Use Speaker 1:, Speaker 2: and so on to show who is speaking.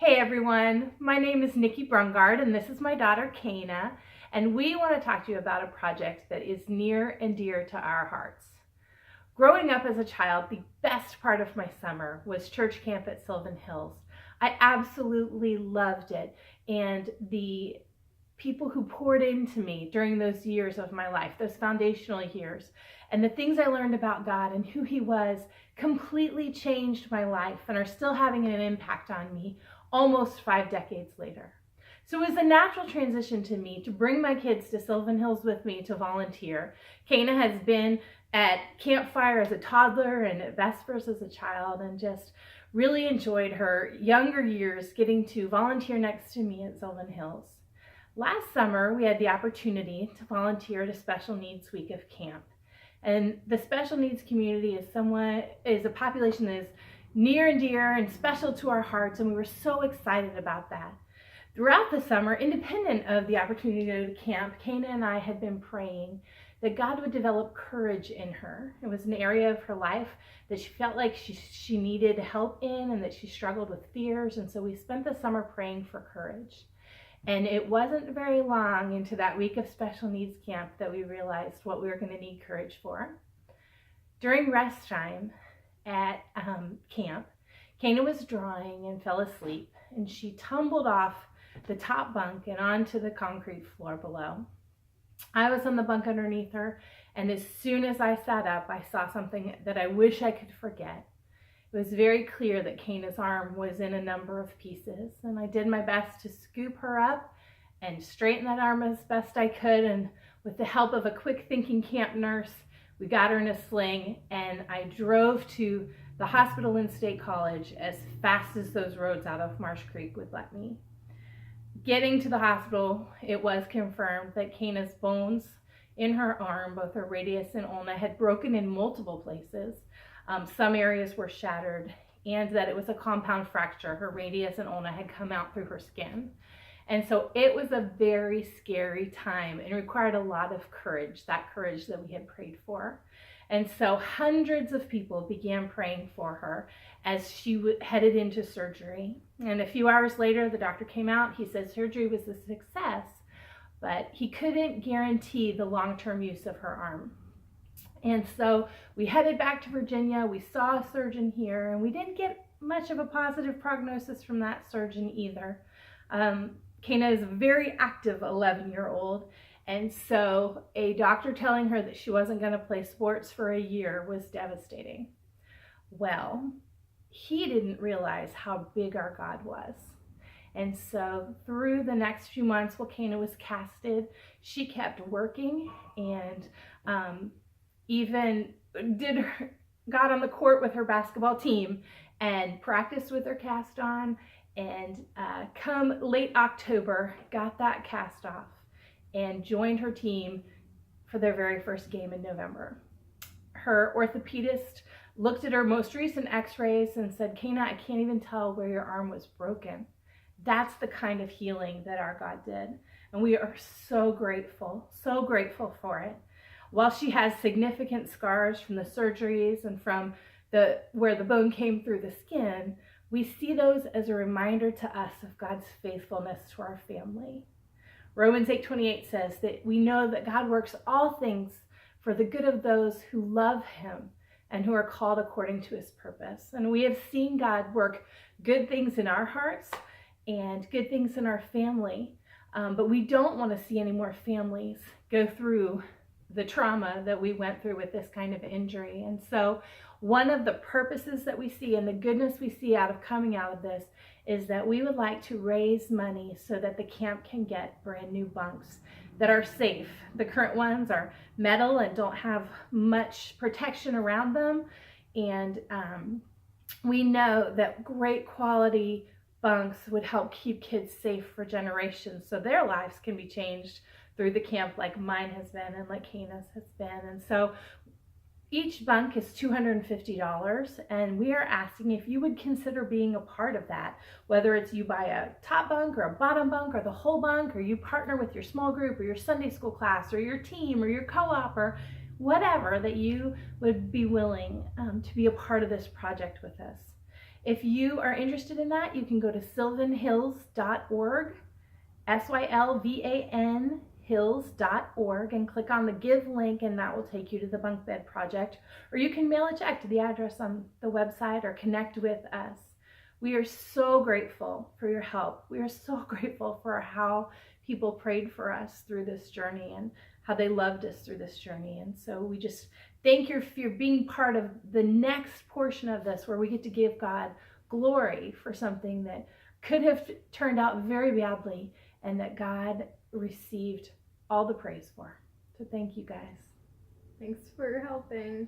Speaker 1: Hey everyone, my name is Nikki Brungard and this is my daughter Cana, and we want to talk to you about a project that is near and dear to our hearts. Growing up as a child, the best part of my summer was church camp at Sylvan Hills. I absolutely loved it, and the people who poured into me during those years of my life, those foundational years, and the things I learned about God and who He was completely changed my life and are still having an impact on me almost 5 decades later. So it was a natural transition to me to bring my kids to Sylvan Hills with me to volunteer. Cana has been at Campfire as a toddler and at Vespers as a child, and just really enjoyed her younger years getting to volunteer next to me at Sylvan Hills. Last summer, we had the opportunity to volunteer at a special needs week of camp. And the special needs community is a population that is near and dear and special to our hearts, and we were so excited about that. Throughout the summer, independent of the opportunity to go to camp, Cana and I had been praying that God would develop courage in her. It was an area of her life that she felt like she needed help in, and that she struggled with fears, and so we spent the summer praying for courage. And it wasn't very long into that week of special needs camp that we realized what we were going to need courage for. During rest time at camp, Cana was drawing and fell asleep, and she tumbled off the top bunk and onto the concrete floor below. I was on the bunk underneath her, and as soon as I sat up, I saw something that I wish I could forget. It was very clear that Cana's arm was in a number of pieces, and I did my best to scoop her up and straighten that arm as best I could, and with the help of a quick thinking camp nurse, we got her in a sling, and I drove to the hospital in State College as fast as those roads out of Marsh Creek would let me. Getting to the hospital, it was confirmed that Cana's bones in her arm, both her radius and ulna, had broken in multiple places. Some areas were shattered, and that it was a compound fracture. Her radius and ulna had come out through her skin. And so it was a very scary time and required a lot of courage, that courage that we had prayed for. And so hundreds of people began praying for her as she headed into surgery. And a few hours later, the doctor came out. He said surgery was a success, but he couldn't guarantee the long-term use of her arm. And so we headed back to Virginia. We saw a surgeon here, and we didn't get much of a positive prognosis from that surgeon either. Cana is a very active 11-year-old, and so a doctor telling her that she wasn't going to play sports for a year was devastating. Well, he didn't realize how big our God was. And so through the next few months while Cana was casted, she kept working and got on the court with her basketball team and practiced with her cast on, and come late October got that cast off and joined her team for their very first game in November. Her orthopedist looked at her most recent x-rays and said, Cana, I can't even tell where your arm was broken. That's the kind of healing that our God did, and we are so grateful for it. While she has significant scars from the surgeries and from where the bone came through the skin, we see those as a reminder to us of God's faithfulness to our family. Romans 8:28 says that we know that God works all things for the good of those who love Him and who are called according to His purpose. And we have seen God work good things in our hearts and good things in our family, but we don't want to see any more families go through the trauma that we went through with this kind of injury. And so one of the purposes that we see and the goodness we see coming out of this is that we would like to raise money so that the camp can get brand new bunks that are safe. The current ones are metal and don't have much protection around them. And we know that great quality bunks would help keep kids safe for generations so their lives can be changed through the camp like mine has been and like Cana's has been. And so each bunk is $250, and we are asking if you would consider being a part of that, whether it's you buy a top bunk or a bottom bunk or the whole bunk, or you partner with your small group or your Sunday school class or your team or your co-op or whatever, that you would be willing to be a part of this project with us. If you are interested in that, you can go to sylvanhills.org, SYLVAN hills.org, and click on the Give link, and that will take you to the Bunk Bed Project. Or you can mail a check to the address on the website or connect with us. We are so grateful for your help. We are so grateful for how people prayed for us through this journey and how they loved us through this journey. And so we just thank you for being part of the next portion of this, where we get to give God glory for something that could have turned out very badly and that God received all the praise for. So thank you guys.
Speaker 2: Thanks for helping.